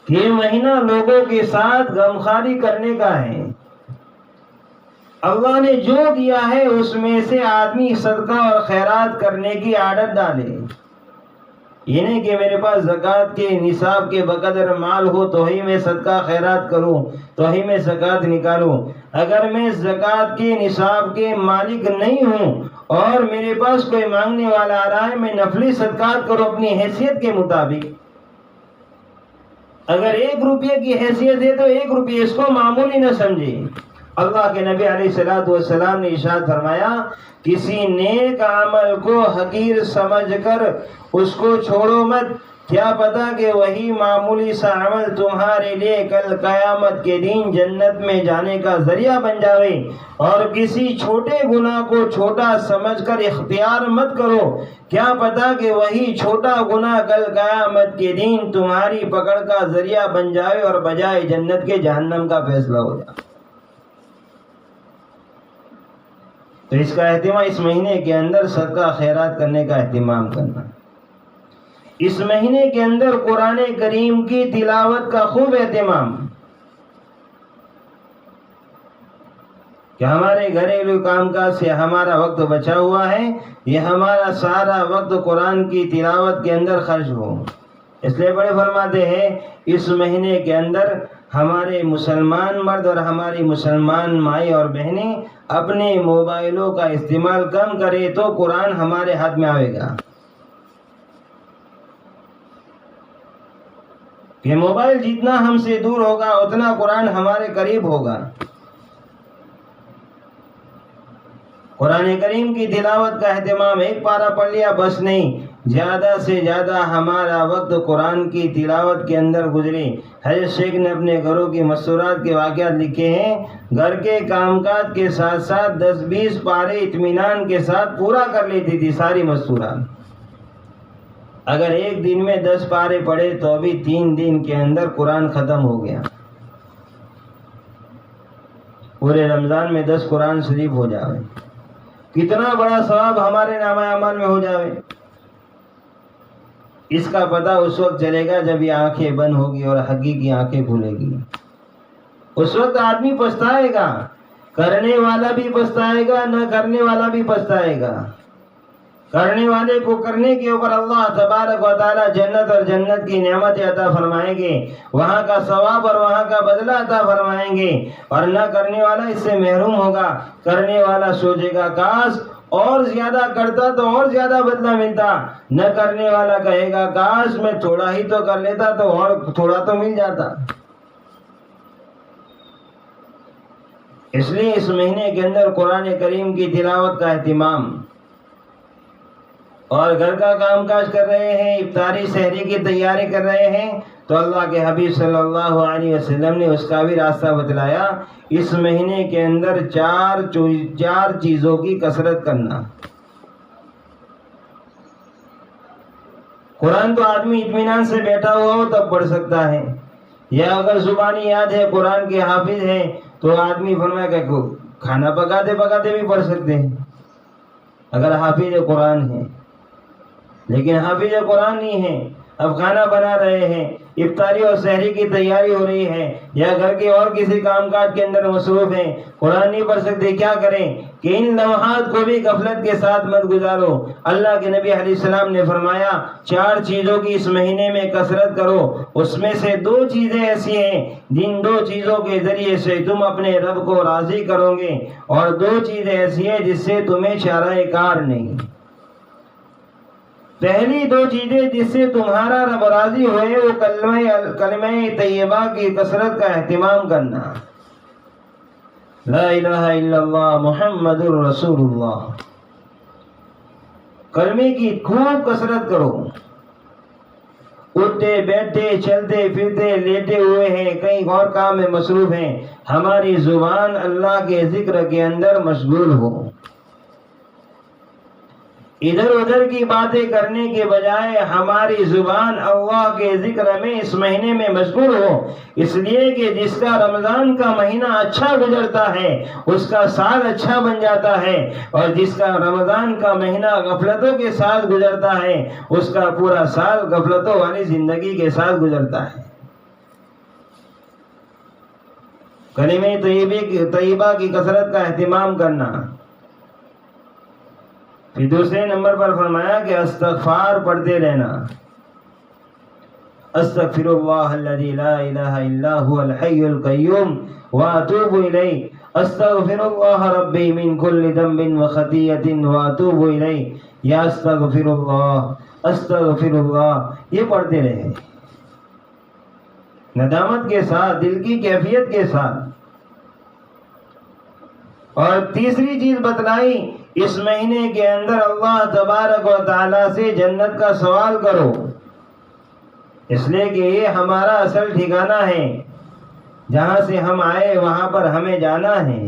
یہ مہینہ لوگوں کے ساتھ غمخواری کرنے کا ہے۔ اللہ نے جو دیا ہے اس میں سے آدمی صدقہ اور خیرات کرنے کی عادت ڈالے۔ یہ نہیں کہ میرے پاس زکوٰۃ کے نصاب کے بقدر مال ہو تو ہی میں صدقہ خیرات کروں، تو ہی میں زکوٰۃ نکالوں۔ اگر میں زکوٰۃ کے نصاب کے مالک نہیں ہوں اور میرے پاس کوئی مانگنے والا آ رہا ہے، میں نفلی صدقات کروں اپنی حیثیت کے مطابق۔ اگر 1 روپے کی حیثیت ہے تو 1 روپے، اس کو معمولی نہ سمجھے۔ اللہ کے نبی علیہ السلام نے ارشاد فرمایا، کسی نیک عمل کو حقیر سمجھ کر اس کو چھوڑو مت، کیا پتا کہ وہی معمولی سا عمل تمہارے لیے کل قیامت کے دن جنت میں جانے کا ذریعہ بن جاوے۔ اور کسی چھوٹے گناہ کو چھوٹا سمجھ کر اختیار مت کرو، کیا پتا کہ وہی چھوٹا گناہ کل قیامت کے دن تمہاری پکڑ کا ذریعہ بن جائے اور بجائے جنت کے جہنم کا فیصلہ ہو جائے۔ تو اس کا اہتمام، اس مہینے کے اندر صدقہ خیرات کرنے کا اہتمام کرنا، اس مہینے کے اندر قرآن کریم کی تلاوت کا خوب اہتمام۔ کہ ہمارے گھریلو کام کاج سے ہمارا وقت بچا ہوا ہے، یہ ہمارا سارا وقت قرآن کی تلاوت کے اندر خرچ ہو۔ اس لیے بڑے فرماتے ہیں اس مہینے کے اندر ہمارے مسلمان مرد اور ہماری مسلمان مائی اور بہنیں اپنے موبائلوں کا استعمال کم کرے تو قرآن ہمارے ہاتھ میں آئے گا، کہ موبائل جتنا ہم سے دور ہوگا اتنا قرآن ہمارے قریب ہوگا۔ قرآن کریم کی تلاوت کا اہتمام، ایک پارہ پڑھ لیا بس نہیں، زیادہ سے زیادہ ہمارا وقت قرآن کی تلاوت کے اندر گزرے۔ حضرت شیخ نے اپنے گھروں کی مستورات کے واقعات لکھے ہیں، گھر کے کام کاج کے ساتھ ساتھ 10-20 پارے اطمینان کے ساتھ پورا کر لیتی تھی ساری مستورات۔ اگر ایک دن میں 10 پارے پڑھے تو ابھی 3 دن کے اندر قرآن ختم ہو گیا۔ پورے رمضان میں 10 قرآن شریف ہو جاوے، کتنا بڑا ثواب ہمارے نامہ اعمال میں ہو جاوے۔ اس کا پتہ اس وقت چلے گا جب یہ آنکھیں بند ہوگی اور حقیقی آنکھیں کھلے گی۔ اس وقت آدمی پچھتائے گا، کرنے والا بھی پچھتائے گا، نہ کرنے والا بھی پچھتائے گا۔ کرنے والے کو کرنے کے اوپر اللہ تبارک و تعالی جنت اور جنت کی نعمت عطا فرمائیں گے، وہاں کا ثواب اور وہاں کا بدلہ عطا فرمائیں گے، اور نہ کرنے والا اس سے محروم ہوگا۔ کرنے والا سوچے گا کاش اور زیادہ کرتا تو اور زیادہ بدلہ ملتا، نہ کرنے والا کہے گا کاش میں تھوڑا ہی تو کر لیتا تو اور تھوڑا تو مل جاتا۔ اس لیے اس مہینے کے اندر قرآن کریم کی تلاوت کا اہتمام، اور گھر کا کام کاج کر رہے ہیں، افطاری سحری کی تیاری کر رہے ہیں تو اللہ کے حبیب صلی اللہ علیہ وسلم نے اس کا بھی راستہ بتلایا۔ اس مہینے کے اندر 4 چیزوں کی کثرت کرنا۔ قرآن تو آدمی اطمینان سے بیٹھا ہوا ہو تب پڑھ سکتا ہے، یا اگر زبانی یاد ہے، قرآن کے حافظ ہیں تو آدمی فرمایا کہ کھانا پکاتے پکاتے بھی پڑھ سکتے ہیں اگر حافظ قرآن ہے۔ لیکن حافظ قرآن نہیں ہے، اب کھانا بنا رہے ہیں، افطاری اور سحری کی تیاری ہو رہی ہے، یا گھر کے اور کسی کام کاج کے اندر مصروف ہیں، قرآن نہیں پڑھ سکتے، کیا کریں؟ کہ ان لمحات کو بھی غفلت کے ساتھ مت گزارو۔ اللہ کے نبی علیہ السلام نے فرمایا 4 چیزوں کی اس مہینے میں کثرت کرو، اس میں سے 2 چیزیں ایسی ہیں جن 2 چیزوں کے ذریعے سے تم اپنے رب کو راضی کرو گے، اور 2 چیزیں ایسی ہیں جس سے تمہیں چارہ کار نہیں۔ پہلی 2 چیزیں جس سے تمہارا رب راضی ہوئے وہ کلمہ طیبہ کی کثرت کا اہتمام کرنا، لا الہ الا اللہ محمد الرسول اللہ، کلمے کی خوب کثرت کرو۔ اٹھتے بیٹھتے چلتے پھرتے لیٹے ہوئے ہیں، کہیں اور کام میں مصروف ہیں، ہماری زبان اللہ کے ذکر کے اندر مشغول ہو۔ ادھر ادھر کی باتیں کرنے کے بجائے ہماری زبان اللہ کے ذکر میں اس مہینے میں مشغول ہو، اس لیے کہ جس کا رمضان کا مہینہ اچھا گزرتا ہے اس کا سال اچھا بن جاتا ہے، اور جس کا رمضان کا مہینہ غفلتوں کے ساتھ گزرتا ہے اس کا پورا سال غفلتوں والی زندگی کے ساتھ گزرتا ہے۔ کلمہ طیبہ کی کثرت کا اہتمام کرنا۔ پھر دوسرے نمبر پر فرمایا کہ استغفار پڑھتے رہنا، استغفر اللہ الذی لا الہ الا هو الحی القیوم واتوب الیہ، استغفر اللہ ربی من کل ذنب وخطیۃ واتوب الیہ، یا استغفر اللہ، یہ پڑھتے رہے ندامت کے ساتھ، دل کی کیفیت کے ساتھ۔ اور تیسری چیز بتلائی، اس مہینے کے اندر اللہ تبارک و تعالی سے جنت کا سوال کرو، اس لیے کہ یہ ہمارا اصل ٹھکانہ ہے، جہاں سے ہم آئے وہاں پر ہمیں جانا ہے۔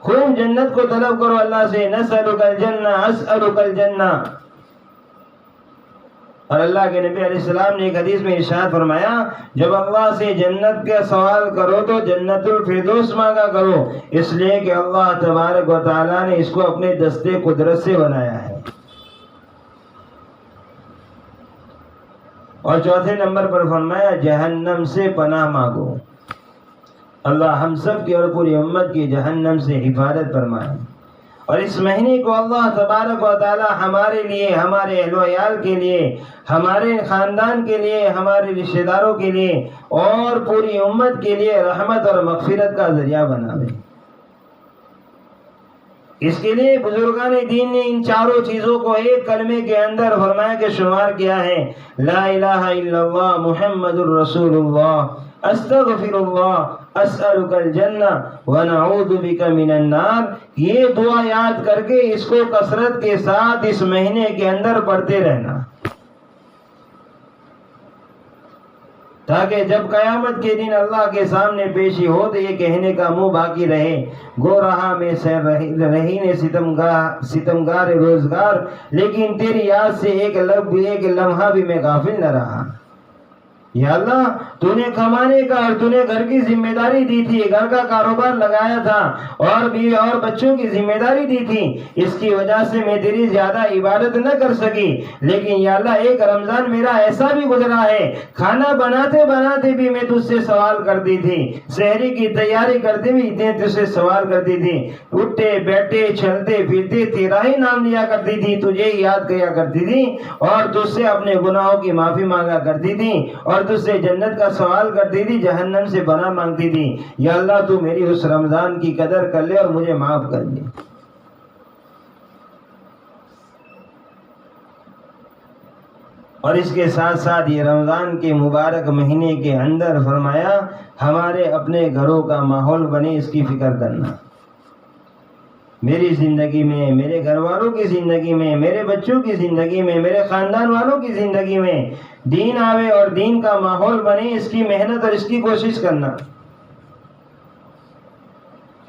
خوب جنت کو طلب کرو اللہ سے، نسألک الجنہ اسألک الجنہ۔ اور اللہ کے نبی علیہ السلام نے ایک حدیث میں ارشاد فرمایا جب اللہ سے جنت کا سوال کرو تو جنت الفردوس مانگا کرو، اس لیے کہ اللہ تبارک و تعالیٰ نے اس کو اپنے دستے قدرت سے بنایا ہے۔ اور چوتھے نمبر پر فرمایا جہنم سے پناہ مانگو۔ اللہ ہم سب کی اور پوری امت کی جہنم سے حفاظت فرمائے. اور اس مہینے کو اللہ تبارک و تعالی ہمارے لیے، ہمارے اہل و عیال کے لیے، ہمارے خاندان کے لیے، ہمارے رشتہ داروں کے لیے اور پوری امت کے لیے رحمت اور مغفرت کا ذریعہ بناوے. اس کے لیے بزرگان دین نے ان چاروں چیزوں کو ایک کلمے کے اندر فرمایا کہ شمار کیا ہے. لا الہ الا اللہ محمد الرسول اللہ استغفر اللہ اسألک الجنہ ونعوذ بک من النار. یہ دعا یاد کر کے اس کو کثرت کے ساتھ اس مہینے کے اندر پڑھتے رہنا، تاکہ جب قیامت کے دن اللہ کے سامنے پیشی ہو تو یہ کہنے کا منہ باقی رہے، گو رہا میں سے رہی نے ستمگار روزگار، لیکن تیری یاد سے ایک لمحہ بھی میں غافل نہ رہا. یا اللہ تو نے کمانے کا اور تو نے گھر کی ذمہ داری دی تھی، گھر کا کاروبار لگایا تھا اور بیوی اور بچوں کی ذمہ داری دی تھی، اس کی وجہ سے میں تیری زیادہ عبادت نہ کر سکی. لیکن یا اللہ ایک رمضان میرا ایسا بھی گزرا ہے، کھانا بناتے بناتے بھی میں تجھ سے سوال کرتی تھی، سحری کی تیاری کرتے بھی تجھ سے سوال کرتی تھی، اٹھتے بیٹھتے چلتے پھرتے تیرا ہی نام لیا کرتی تھی، تجھے ہی یاد کیا کرتی تھی اور تجھ سے اپنے گناہوں کی معافی مانگا کرتی تھی اور تجھ سے جنت کا سوال کرتی تھی، جہنم سے پناہ مانگتی تھی. یا اللہ تو میری اس رمضان کی قدر کر لے اور مجھے معاف کر دے. اور اس کے ساتھ ساتھ یہ رمضان کے مبارک مہینے کے اندر فرمایا ہمارے اپنے گھروں کا ماحول بنے، اس کی فکر کرنا. میری زندگی میں، میرے گھر والوں کی زندگی میں، میرے بچوں کی زندگی میں، میرے خاندان والوں کی زندگی میں دین آوے اور دین کا ماحول بنے، اس کی محنت اور اس کی کوشش کرنا.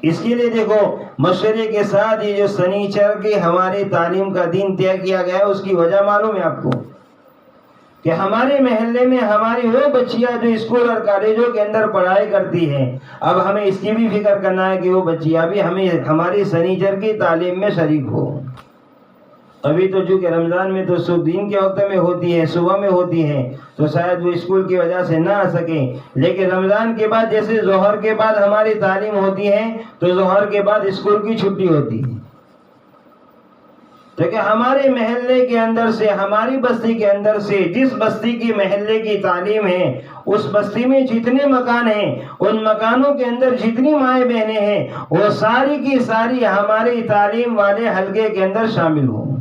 اس کے لیے دیکھو مشورے کے ساتھ یہ جو سنیچر کی ہماری تعلیم کا دن طے کیا گیا ہے، اس کی وجہ معلوم ہے آپ کو کہ ہمارے محلے میں ہماری وہ بچیاں جو اسکول اور کالجوں کے اندر پڑھائی کرتی ہیں، اب ہمیں اس کی بھی فکر کرنا ہے کہ وہ بچیاں بھی ہماری سنیچر کی تعلیم میں شریک ہو. ابھی تو چونکہ رمضان میں تو صبح دین کے وقت میں ہوتی ہے، صبح میں ہوتی ہے، تو شاید وہ اسکول کی وجہ سے نہ آ سکیں. لیکن رمضان کے بعد جیسے ظہر کے بعد ہماری تعلیم ہوتی ہے تو ظہر کے بعد اسکول کی چھٹی ہوتی ہے. تو کہ ہمارے محلے کے اندر سے، ہماری بستی کے اندر سے، جس بستی کی محلے کی تعلیم ہے، اس بستی میں جتنے مکان ہیں، ان مکانوں کے اندر جتنی مائیں بہنیں ہیں، وہ ساری کی ساری ہماری تعلیم والے حلقے کے اندر شامل ہوں.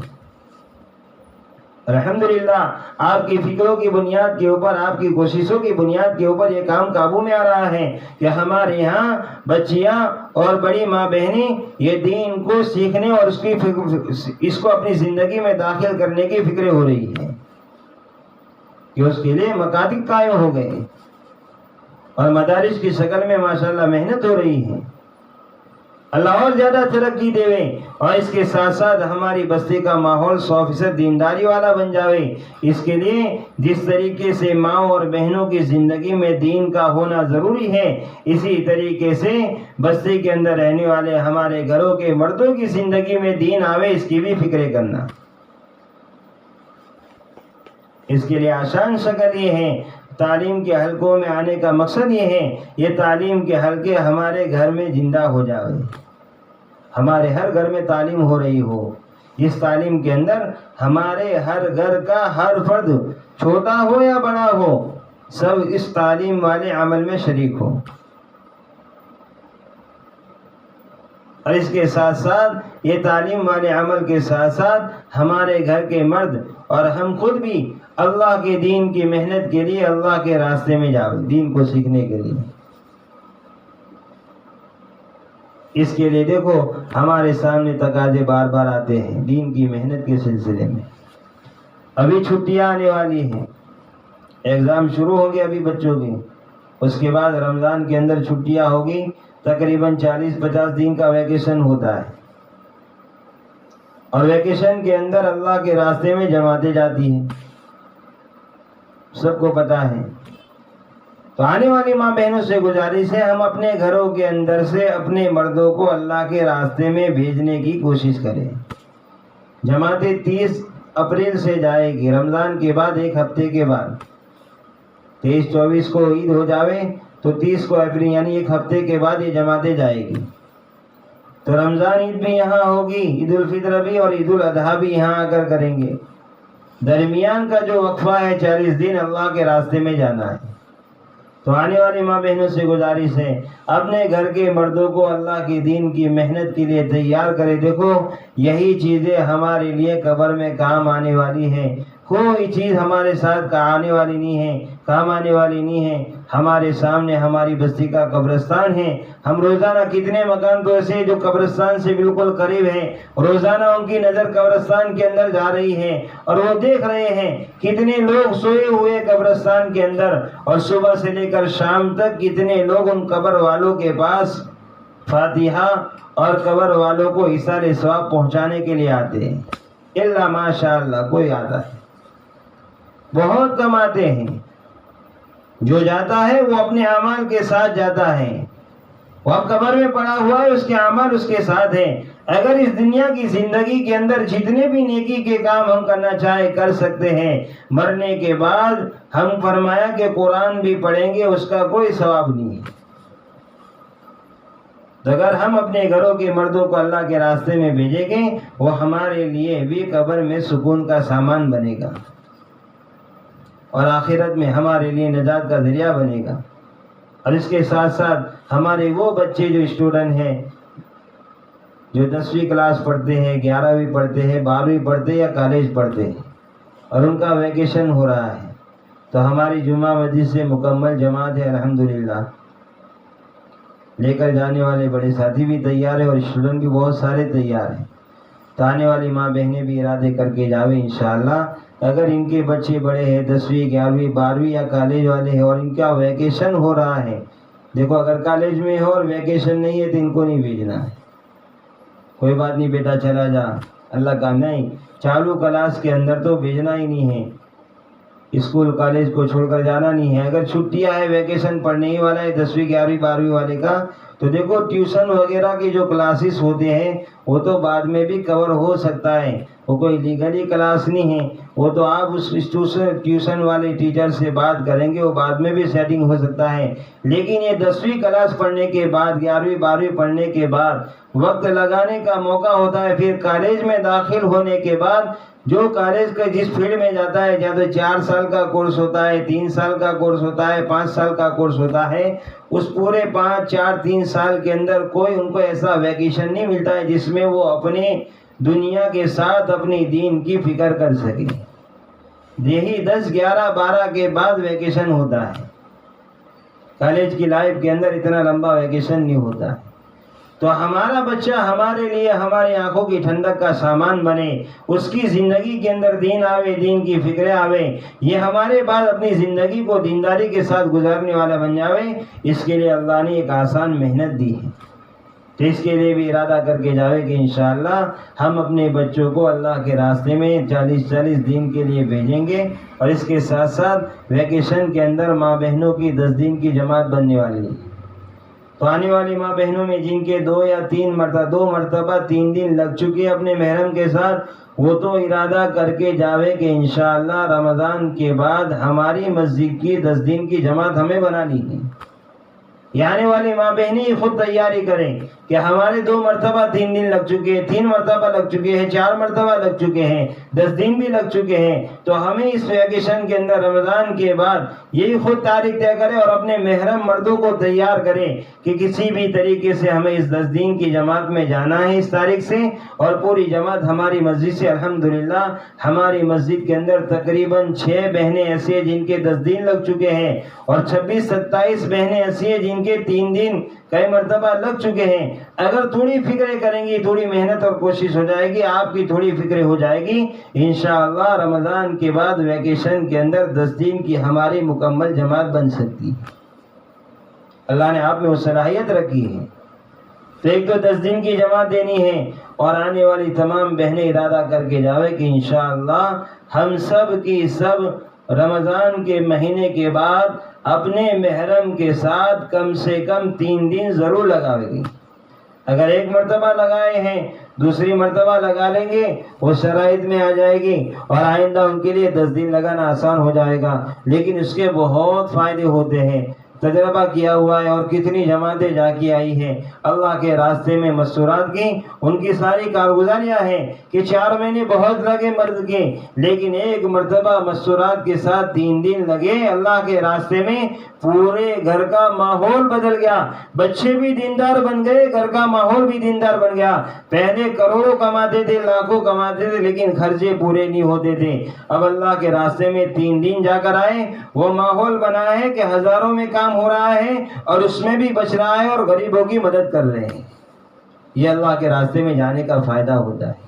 الحمدللہ آپ کی فکروں کی بنیاد کے اوپر، آپ کی کوششوں کی بنیاد کے اوپر یہ کام قابو میں آ رہا ہے کہ ہمارے یہاں بچیاں اور بڑی ماں بہنیں یہ دین کو سیکھنے اور اس کو اپنی زندگی میں داخل کرنے کی فکریں ہو رہی ہیں کہ اس کے لیے مکاتب قائم ہو گئے اور مدارس کی شکل میں ماشاءاللہ محنت ہو رہی ہے. اللہ اور زیادہ ترقی دے اور اس کے ساتھ ساتھ ہماری بستی کا ماحول 100% دینداری والا بن جاوے. اس کے لیے جس طریقے سے ماں اور بہنوں کی زندگی میں دین کا ہونا ضروری ہے، اسی طریقے سے بستی کے اندر رہنے والے ہمارے گھروں کے مردوں کی زندگی میں دین آوے، اس کی بھی فکریں کرنا. اس کے لیے آسان شکل یہ ہے، تعلیم کے حلقوں میں آنے کا مقصد یہ ہے یہ تعلیم کے حلقے ہمارے گھر میں زندہ ہو جاوے، ہمارے ہر گھر میں تعلیم ہو رہی ہو، جس تعلیم کے اندر ہمارے ہر گھر کا ہر فرد چھوٹا ہو یا بڑا ہو سب اس تعلیم والے عمل میں شریک ہو. اور اس کے ساتھ ساتھ یہ تعلیم والے عمل کے ساتھ ساتھ ہمارے گھر کے مرد اور ہم خود بھی اللہ کے دین کی محنت کے لیے اللہ کے راستے میں جاؤ، دین کو سیکھنے کے لیے. اس کے لیے دیکھو ہمارے سامنے تقاضے بار بار آتے ہیں دین کی محنت کے سلسلے میں. ابھی چھٹیاں آنے والی ہیں، ایگزام شروع ہوں گے ابھی بچوں کے، اس کے بعد رمضان کے اندر چھٹیاں ہوگی، تقریباً 40-50 دن کا ویکیشن ہوتا ہے. اور ویکیشن کے اندر اللہ کے راستے میں جماعتیں جاتی ہیں، سب کو پتہ ہے. تو آنے والی ماں بہنوں سے گزارش ہے ہم اپنے گھروں کے اندر سے اپنے مردوں کو اللہ کے راستے میں بھیجنے کی کوشش کریں. جماعتیں 30 اپریل سے جائے گی، رمضان کے بعد ایک ہفتے کے بعد 23-24 کو عید ہو جاوے تو 30 کو اپریل یعنی ایک ہفتے کے بعد یہ جماعتیں جائے گی. تو رمضان عید بھی یہاں ہوگی، عید الفطر بھی، اور عید الاضحیٰ بھی یہاں آ کر کریں گے. درمیان کا جو وقفہ ہے 40 دن اللہ کے راستے میں جانا ہے. تو آنے والی ماں بہنوں سے گزارش ہے اپنے گھر کے مردوں کو اللہ کی دین کی محنت کے لیے تیار کرے. دیکھو یہی چیزیں ہمارے لیے قبر میں کام آنے والی ہیں. کوئی چیز ہمارے ساتھ آنے والی نہیں ہے، کام آنے والی نہیں ہے. ہمارے سامنے ہماری بستی کا قبرستان ہے. ہم روزانہ کتنے مکان تو ایسے جو قبرستان سے بالکل قریب ہیں، روزانہ ان کی نظر قبرستان کے اندر جا رہی ہے اور وہ دیکھ رہے ہیں کتنے لوگ سوئے ہوئے قبرستان کے اندر، اور صبح سے لے کر شام تک کتنے لوگ ان قبر والوں کے پاس فاتحہ اور قبر والوں کو ایثار ثواب پہنچانے کے لیے آتے ہیں. اللہ ماشاء اللہ کوئی آتا ہے، بہت کم آتے ہیں. جو جاتا ہے وہ اپنے اعمال کے ساتھ جاتا ہے. وہ اب قبر میں پڑا ہوا ہے، اس کے اعمال اس کے ساتھ ہیں. اگر اس دنیا کی زندگی کے اندر جتنے بھی نیکی کے کام ہم کرنا چاہے کر سکتے ہیں، مرنے کے بعد ہم فرمایا کہ قرآن بھی پڑھیں گے اس کا کوئی ثواب نہیں ہے. تو اگر ہم اپنے گھروں کے مردوں کو اللہ کے راستے میں بھیجیں گے وہ ہمارے لیے بھی قبر میں سکون کا سامان بنے گا اور آخرت میں ہمارے لیے نجات کا ذریعہ بنے گا. اور اس کے ساتھ ساتھ ہمارے وہ بچے جو اسٹوڈنٹ ہیں جو 10ویں کلاس پڑھتے ہیں، 11ویں پڑھتے ہیں، 12ویں پڑھتے ہیں یا کالج پڑھتے ہیں اور ان کا ویکیشن ہو رہا ہے، تو ہماری جمعہ مسجد سے مکمل جماعت ہے الحمدللہ. لے کر جانے والے بڑے ساتھی بھی تیار ہیں اور اسٹوڈنٹ بھی بہت سارے تیار ہیں. تو آنے والی ماں بہنیں بھی ارادے کر کے جاویں انشاءاللہ. اگر ان کے بچے بڑے ہیں 10ویں 11ویں 12ویں یا کالج والے ہیں اور ان کا ویکیشن ہو رہا ہے، دیکھو اگر کالج میں ہو اور ویکیشن نہیں ہے تو ان کو نہیں بھیجنا ہے. کوئی بات نہیں بیٹا چلا جا، اللہ کا نہیں، چالو کلاس کے اندر تو بھیجنا ہی نہیں ہے. اسکول کالج کو چھوڑ کر جانا نہیں ہے. اگر چھٹیاں ہے، ویکیشن پڑھنے ہی والا ہے 10ویں 11ویں 12ویں والے کا، تو دیکھو ٹیوشن وغیرہ کے جو کلاسز ہوتے ہیں وہ تو بعد میں بھی کور ہو سکتا ہے. وہ کوئی لیگلی کلاس نہیں ہے، وہ تو آپ اس ٹیوشن والے ٹیچر سے بات کریں گے، وہ بعد میں بھی سیٹنگ ہو سکتا ہے. لیکن یہ 10ویں کلاس پڑھنے کے بعد 11ویں 12ویں پڑھنے کے بعد وقت لگانے کا موقع ہوتا ہے. پھر کالج میں داخل ہونے کے بعد جو کالج کا جس فیلڈ میں جاتا ہے، یا تو 4 سال کا کورس ہوتا ہے، 3 سال کا کورس ہوتا ہے، 5 سال کا کورس ہوتا ہے، اس پورے 5 4 3 سال کے اندر کوئی ان کو ایسا ویکیشن نہیں ملتا ہے جس میں وہ اپنے دنیا کے ساتھ اپنی دین کی فکر کر سکے. یہی 10 11 12 کے بعد ویکیشن ہوتا ہے. کالج کی لائف کے اندر اتنا لمبا ویکیشن نہیں ہوتا ہے. تو ہمارا بچہ ہمارے لیے ہماری آنکھوں کی ٹھنڈک کا سامان بنے، اس کی زندگی کے اندر دین آوے، دین کی فکریں آوے، یہ ہمارے بعد اپنی زندگی کو دینداری کے ساتھ گزارنے والا بن جاوے. اس کے لیے اللہ نے ایک آسان محنت دی ہے. تو اس کے لیے بھی ارادہ کر کے جاوے کہ انشاءاللہ ہم اپنے بچوں کو اللہ کے راستے میں 40 دن کے لیے بھیجیں گے. اور اس کے ساتھ ساتھ ویکیشن کے اندر ماں بہنوں کی 10 دن کی جماعت بننے والی ہے. تو آنے والی ماں بہنوں میں جن کے 2 یا 3 مرتبہ 3 دن لگ چکے اپنے محرم کے ساتھ، وہ تو ارادہ کر کے جاوے کہ انشاءاللہ رمضان کے بعد ہماری مسجد کی 10 دن کی جماعت ہمیں بنانی ہے. یہ آنے والی ماں بہنیں خود تیاری کریں کہ ہمارے 2 مرتبہ 3 دن لگ چکے ہیں، 3 مرتبہ لگ چکے ہیں، 4 مرتبہ لگ چکے ہیں، 10 دن بھی لگ چکے ہیں. تو ہمیں اس ویکیشن کے اندر رمضان کے بعد یہی خود تاریخ طے کرے اور اپنے محرم مردوں کو تیار کرے کہ کسی بھی طریقے سے ہمیں اس 10 دن کی جماعت میں جانا ہے اس تاریخ سے. اور پوری جماعت ہماری مسجد سے الحمدللہ ہماری مسجد کے اندر تقریباً 6 بہنیں ایسی ہیں جن کے 10 دن لگ چکے ہیں، اور 26 27 بہنیں ایسی ہیں جن کے 3 دن کئی مرتبہ لگ چکے ہیں. اگر تھوڑی فکریں کریں گی، تھوڑی محنت اور کوشش ہو جائے گی، آپ کی تھوڑی فکریں ہو جائے گی، انشاءاللہ رمضان کے بعد ویکیشن کے اندر 10 دن کی ہماری مکمل جماعت بن سکتی ہے. اللہ نے آپ میں وہ صلاحیت رکھی ہے. تو ایک تو 10 دن کی جماعت دینی ہے، اور آنے والی تمام بہنیں ارادہ کر کے جاوے کہ انشاءاللہ ہم سب کی سب رمضان کے مہینے کے بعد اپنے محرم کے ساتھ کم سے کم 3 دن ضرور لگاوے گی. اگر 1 مرتبہ لگائے ہیں، دوسری مرتبہ لگا لیں گے، وہ شرائط میں آ جائے گی اور آئندہ ان کے لیے 10 دن لگانا آسان ہو جائے گا. لیکن اس کے بہت فائدے ہوتے ہیں. تجربہ کیا ہوا ہے اور کتنی جماعتیں جا کے آئی ہیں اللہ کے راستے میں مستورات کی، ان کی ساری کارگزاریاں ہیں کہ 4 مہینے بہت لگے مرد کے، لیکن ایک مرتبہ مستورات کے ساتھ 3 دن لگے، اللہ کے راستے میں پورے گھر کا ماحول بدل گیا، بچے بھی دیندار بن گئے، گھر کا ماحول بھی دیندار بن گیا۔ پہلے کروڑوں کماتے تھے، لاکھوں کماتے تھے، لیکن خرچے پورے نہیں ہوتے تھے۔ اب اللہ کے راستے میں 3 دن جا کر آئے، وہ ماحول بنا ہے کہ ہزاروں میں کام ہو رہا ہے اور اس میں بھی بچ رہا ہے اور غریبوں کی مدد کر رہے ہیں۔ یہ اللہ کے راستے میں جانے کا فائدہ ہوتا ہے۔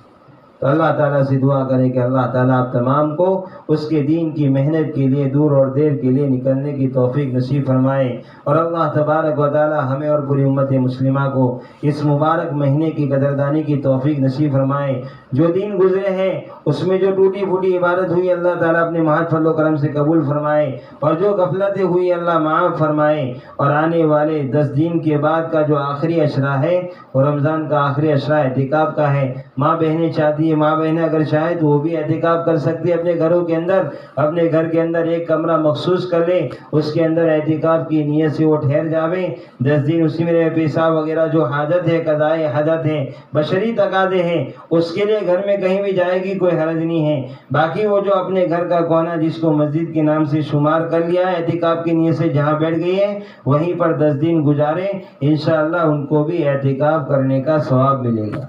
تو اللہ تعالیٰ سے دعا کریں کہ اللہ تعالیٰ آپ تمام کو اس کے دین کی محنت کے لیے دور اور دیر کے لیے نکلنے کی توفیق نصیب فرمائے، اور اللہ تبارک و تعالیٰ ہمیں اور پوری امت مسلمہ کو اس مبارک مہینے کی قدردانی کی توفیق نصیب فرمائے۔ جو دن گزرے ہیں اس میں جو ٹوٹی پھوٹی عبادت ہوئی اللہ تعالیٰ اپنے محض فضل و کرم سے قبول فرمائے، اور جو غفلتیں ہوئی اللہ معاف فرمائے، اور آنے والے 10 دن کے بعد کا جو آخری عشرہ ہے وہ رمضان کا آخری عشرہ اعتکاف کا ہے۔ ماں بہنیں چاہتی ہے، ماں بہنیں اگر چاہے تو وہ بھی اعتکاف کر سکتی ہے، اپنے گھروں کے اندر، اپنے گھر کے اندر ایک کمرہ مخصوص کر لیں، اس کے اندر اعتکاف کی نیت سے وہ ٹھہر جاویں، 10 دن اسی میں پیشاب وغیرہ جو حاجت ہے، قضائے حاجت ہے، بشری تقاضے ہیں، اس کے لیے گھر میں کہیں بھی جائے گی کوئی حرج نہیں ہے۔ باقی وہ جو اپنے گھر کا کونا جس کو مسجد کے نام سے شمار کر لیا ہے اعتکاف کی نیت سے جہاں بیٹھ گئی ہے، وہیں پر 10 دن گزارے، انشاءاللہ ان کو بھی اعتکاف کرنے کا ثواب ملے گا۔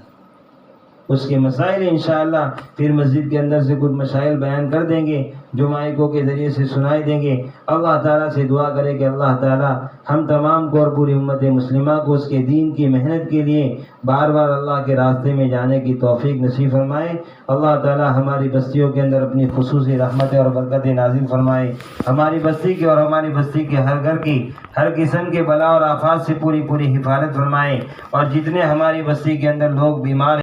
اس کے مسائل انشاءاللہ پھر مسجد کے اندر سے کچھ مسائل بیان کر دیں گے جو مائکوں کے ذریعے سے سنائی دیں گے۔ اللہ تعالیٰ سے دعا کرے کہ اللہ تعالیٰ ہم تمام کو اور پوری امت مسلمہ کو اس کے دین کی محنت کے لیے بار بار اللہ کے راستے میں جانے کی توفیق نصیب فرمائے۔ اللہ تعالیٰ ہماری بستیوں کے اندر اپنی خصوصی رحمتیں اور برکتیں نازل فرمائے، ہماری بستی کی اور ہماری بستی کے ہر گھر کی ہر قسم کے بلا اور آفات سے پوری حفاظت فرمائے، اور جتنے ہماری بستی کے اندر لوگ بیمار